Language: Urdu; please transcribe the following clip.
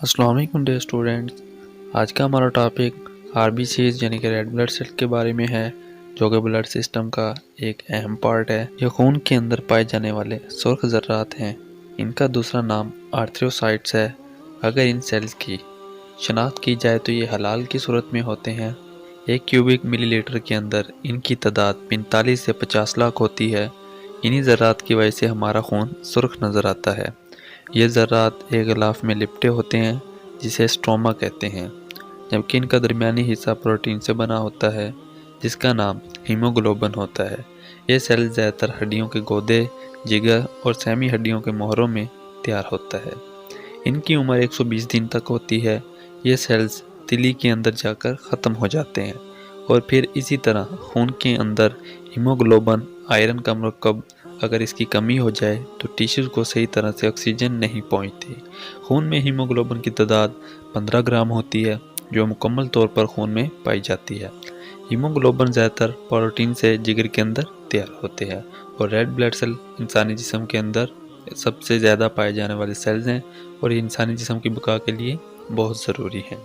السلام علیکم ڈیئر اسٹوڈنٹس، آج کا ہمارا ٹاپک آر بی سیز یعنی کہ ریڈ بلڈ سیل کے بارے میں ہے، جو کہ بلڈ سسٹم کا ایک اہم پارٹ ہے۔ یہ خون کے اندر پائے جانے والے سرخ ذرات ہیں۔ ان کا دوسرا نام آرتھریوسائٹس ہے۔ اگر ان سیلز کی شناخت کی جائے تو یہ ہلال کی صورت میں ہوتے ہیں۔ 1 کیوبک ملی لیٹر کے اندر ان کی تعداد 45 سے 50 لاکھ ہوتی ہے۔ انہی ذرات کی وجہ سے ہمارا خون سرخ نظر آتا ہے۔ یہ ذرات ایک غلاف میں لپٹے ہوتے ہیں جسے اسٹروما کہتے ہیں، جبکہ ان کا درمیانی حصہ پروٹین سے بنا ہوتا ہے جس کا نام ہیموگلوبن ہوتا ہے۔ یہ سیل زیادہ تر ہڈیوں کے گودے، جگر اور سیمی ہڈیوں کے موہروں میں تیار ہوتا ہے۔ ان کی عمر 120 دن تک ہوتی ہے۔ یہ سیلز تلی کے اندر جا کر ختم ہو جاتے ہیں اور پھر اسی طرح خون کے اندر ہیموگلوبن آئرن کا مرکب اگر اس کی کمی ہو جائے تو ٹیشوز کو صحیح طرح سے آکسیجن نہیں پہنچتی۔ خون میں ہیموگلوبن کی تعداد 15 گرام ہوتی ہے جو مکمل طور پر خون میں پائی جاتی ہے۔ ہیموگلوبن زیادہ تر پروٹین سے جگر کے اندر تیار ہوتے ہیں، اور ریڈ بلڈ سیل انسانی جسم کے اندر سب سے زیادہ پائے جانے والے سیلز ہیں، اور یہ انسانی جسم کی بقا کے لیے بہت ضروری ہیں۔